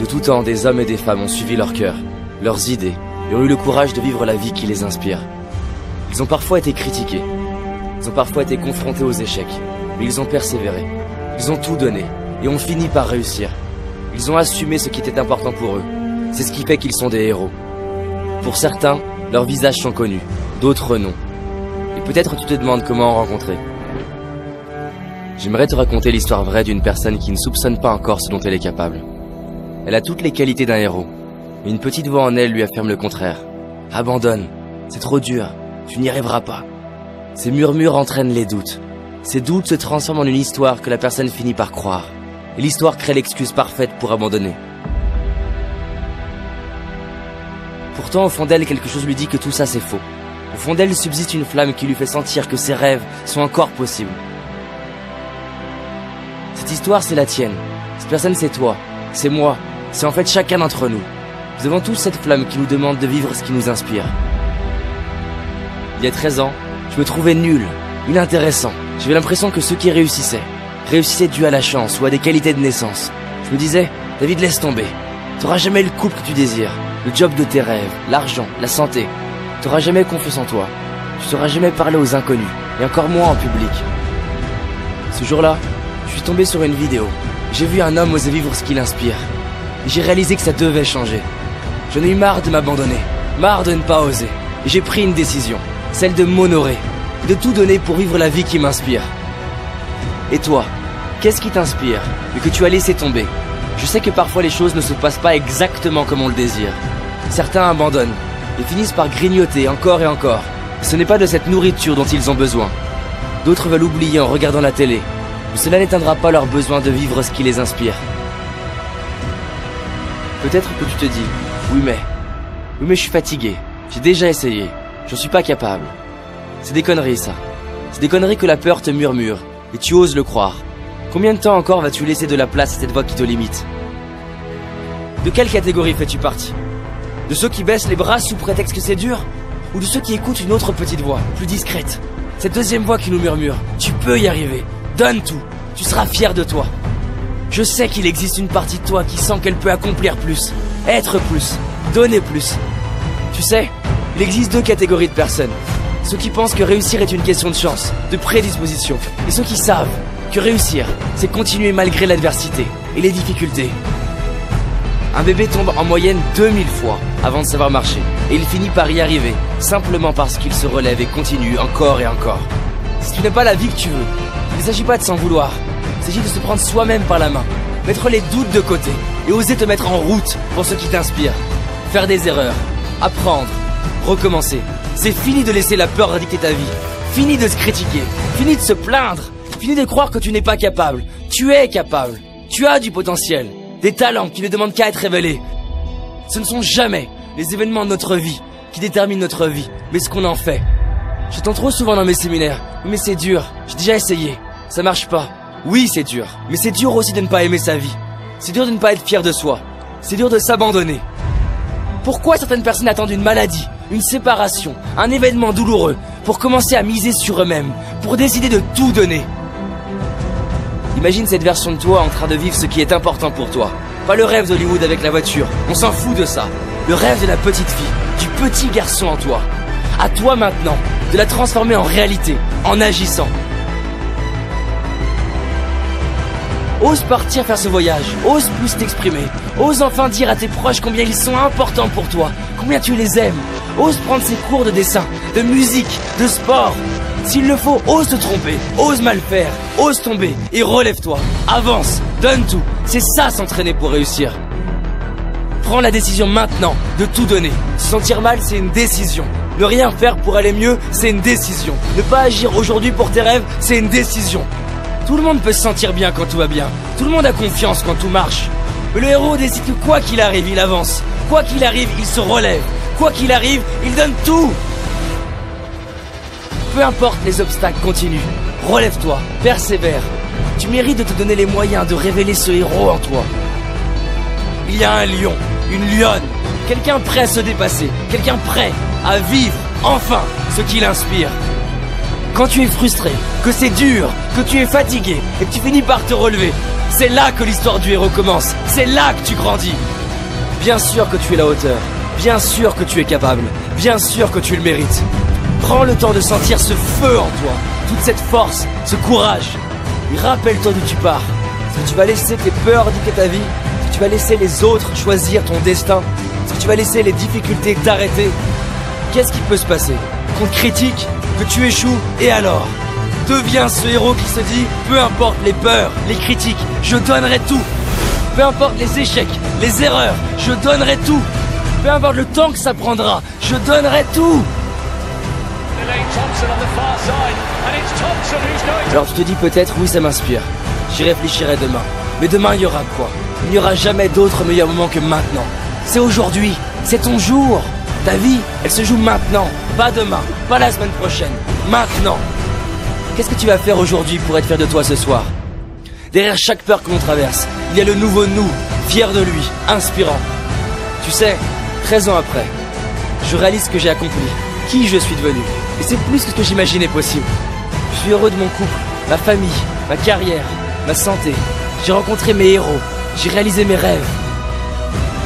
De tout temps, des hommes et des femmes ont suivi leur cœur, leurs idées, et ont eu le courage de vivre la vie qui les inspire. Ils ont parfois été critiqués, ils ont parfois été confrontés aux échecs, mais ils ont persévéré. Ils ont tout donné, et ont fini par réussir. Ils ont assumé ce qui était important pour eux. C'est ce qui fait qu'ils sont des héros. Pour certains, leurs visages sont connus, d'autres non. Et peut-être tu te demandes comment en rencontrer. J'aimerais te raconter l'histoire vraie d'une personne qui ne soupçonne pas encore ce dont elle est capable. Elle a toutes les qualités d'un héros, mais une petite voix en elle lui affirme le contraire. Abandonne, c'est trop dur, tu n'y arriveras pas. Ces murmures entraînent les doutes. Ces doutes se transforment en une histoire que la personne finit par croire. Et l'histoire crée l'excuse parfaite pour abandonner. Pourtant, au fond d'elle, quelque chose lui dit que tout ça c'est faux. Au fond d'elle subsiste une flamme qui lui fait sentir que ses rêves sont encore possibles. Cette histoire, c'est la tienne. Cette personne, c'est toi. C'est moi. C'est en fait chacun d'entre nous. Nous avons tous cette flamme qui nous demande de vivre ce qui nous inspire. Il y a 13 ans, je me trouvais nul, inintéressant. J'avais l'impression que ceux qui réussissaient dû à la chance ou à des qualités de naissance. Je me disais, David, laisse tomber. T'auras jamais le couple que tu désires, le job de tes rêves, l'argent, la santé. T'auras jamais confiance en toi. Tu sauras jamais parler aux inconnus, et encore moins en public. Ce jour-là, je suis tombé sur une vidéo. J'ai vu un homme oser vivre ce qu'il inspire. Et j'ai réalisé que ça devait changer. J'en ai eu marre de m'abandonner, marre de ne pas oser. Et j'ai pris une décision, celle de m'honorer, de tout donner pour vivre la vie qui m'inspire. Et toi, qu'est-ce qui t'inspire, mais que tu as laissé tomber? Je sais que parfois les choses ne se passent pas exactement comme on le désire. Certains abandonnent et finissent par grignoter encore et encore. Ce n'est pas de cette nourriture dont ils ont besoin. D'autres veulent oublier en regardant la télé, mais cela n'éteindra pas leur besoin de vivre ce qui les inspire. Peut-être que tu te dis, oui mais je suis fatigué, j'ai déjà essayé, j'en suis pas capable. C'est des conneries ça. C'est des conneries que la peur te murmure, et tu oses le croire. Combien de temps encore vas-tu laisser de la place à cette voix qui te limite? De quelle catégorie fais-tu partie? De ceux qui baissent les bras sous prétexte que c'est dur? Ou de ceux qui écoutent une autre petite voix, plus discrète? Cette deuxième voix qui nous murmure, tu peux y arriver, donne tout, tu seras fier de toi. Je sais qu'il existe une partie de toi qui sent qu'elle peut accomplir plus, être plus, donner plus. Tu sais, il existe deux catégories de personnes. Ceux qui pensent que réussir est une question de chance, de prédisposition. Et ceux qui savent que réussir, c'est continuer malgré l'adversité et les difficultés. Un bébé tombe en moyenne 2000 fois avant de savoir marcher. Et il finit par y arriver, simplement parce qu'il se relève et continue encore et encore. Si tu n'as pas la vie que tu veux, il ne s'agit pas de s'en vouloir. Il s'agit de se prendre soi-même par la main, mettre les doutes de côté et oser te mettre en route pour ce qui t'inspire. Faire des erreurs, apprendre, recommencer. C'est fini de laisser la peur dicter ta vie. Fini de se critiquer, fini de se plaindre, fini de croire que tu n'es pas capable. Tu es capable, tu as du potentiel, des talents qui ne demandent qu'à être révélés. Ce ne sont jamais les événements de notre vie qui déterminent notre vie, mais ce qu'on en fait. J'entends trop souvent dans mes séminaires, mais c'est dur, j'ai déjà essayé, ça marche pas. Oui, c'est dur, mais c'est dur aussi de ne pas aimer sa vie. C'est dur de ne pas être fier de soi. C'est dur de s'abandonner. Pourquoi certaines personnes attendent une maladie, une séparation, un événement douloureux pour commencer à miser sur eux-mêmes, pour décider de tout donner? Imagine cette version de toi en train de vivre ce qui est important pour toi. Pas le rêve d'Hollywood avec la voiture, on s'en fout de ça. Le rêve de la petite fille, du petit garçon en toi. À toi maintenant de la transformer en réalité, en agissant. Ose partir faire ce voyage, ose plus t'exprimer, ose enfin dire à tes proches combien ils sont importants pour toi, combien tu les aimes. Ose prendre ces cours de dessin, de musique, de sport. S'il le faut, ose te tromper, ose mal faire, ose tomber et relève-toi. Avance, donne tout, c'est ça s'entraîner pour réussir. Prends la décision maintenant de tout donner. Se sentir mal, c'est une décision. Ne rien faire pour aller mieux, c'est une décision. Ne pas agir aujourd'hui pour tes rêves, c'est une décision. Tout le monde peut se sentir bien quand tout va bien. Tout le monde a confiance quand tout marche. Mais le héros décide que quoi qu'il arrive, il avance. Quoi qu'il arrive, il se relève. Quoi qu'il arrive, il donne tout. Peu importe les obstacles, continue. Relève-toi, persévère. Tu mérites de te donner les moyens de révéler ce héros en toi. Il y a un lion, une lionne, quelqu'un prêt à se dépasser, quelqu'un prêt à vivre enfin ce qui l'inspire. Quand tu es frustré, que c'est dur, que tu es fatigué et que tu finis par te relever, C'est là que l'histoire du héros commence. C'est là que tu grandis. Bien sûr que tu es la hauteur. Bien sûr que tu es capable. Bien sûr que tu le mérites. Prends le temps de sentir ce feu en toi. Toute cette force, ce courage. Et rappelle-toi d'où tu pars. Est-ce que tu vas laisser tes peurs dicter ta vie? Est-ce que tu vas laisser les autres choisir ton destin? Est-ce que tu vas laisser les difficultés t'arrêter? Qu'est-ce qui peut se passer? Qu'on te critique, que tu échoues, et alors? Deviens ce héros qui se dit, peu importe les peurs, les critiques, je donnerai tout. Peu importe les échecs, les erreurs, je donnerai tout. Peu importe le temps que ça prendra, je donnerai tout. Alors tu te dis peut-être, oui ça m'inspire. J'y réfléchirai demain. Mais demain il y aura quoi? Il n'y aura jamais d'autre meilleur moment que maintenant. C'est aujourd'hui, c'est ton jour. Ta vie, elle se joue maintenant, pas demain, pas la semaine prochaine, maintenant. Qu'est-ce que tu vas faire aujourd'hui pour être fier de toi ce soir? Derrière chaque peur que l'on traverse, il y a le nouveau nous, fier de lui, inspirant. Tu sais, 13 ans après, je réalise ce que j'ai accompli, qui je suis devenu. Et c'est plus que ce que j'imaginais possible. Je suis heureux de mon couple, ma famille, ma carrière, ma santé. J'ai rencontré mes héros, j'ai réalisé mes rêves.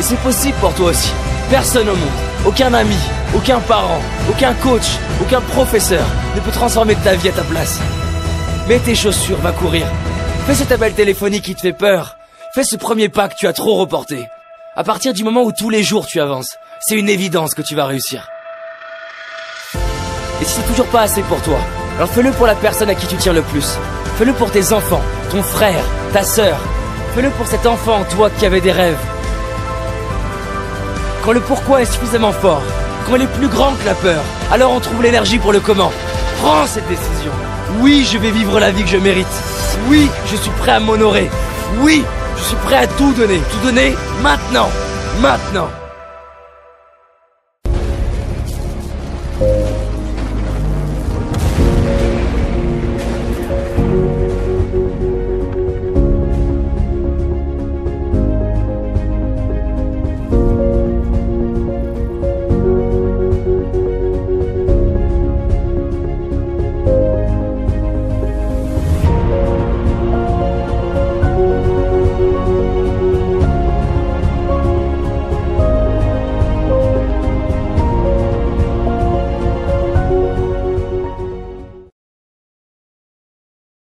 Et c'est possible pour toi aussi. Personne au monde, aucun ami, aucun parent, aucun coach, aucun professeur ne peut transformer ta vie à ta place. Mets tes chaussures, va courir. Fais cet appel téléphonique qui te fait peur. Fais ce premier pas que tu as trop reporté. À partir du moment où tous les jours tu avances, c'est une évidence que tu vas réussir. Et si c'est toujours pas assez pour toi, alors fais-le pour la personne à qui tu tiens le plus. Fais-le pour tes enfants, ton frère, ta sœur. Fais-le pour cet enfant en toi qui avait des rêves. Quand le pourquoi est suffisamment fort, quand il est plus grand que la peur, alors on trouve l'énergie pour le comment. Prends cette décision. Oui, je vais vivre la vie que je mérite. Oui, je suis prêt à m'honorer. Oui, je suis prêt à tout donner maintenant. Maintenant.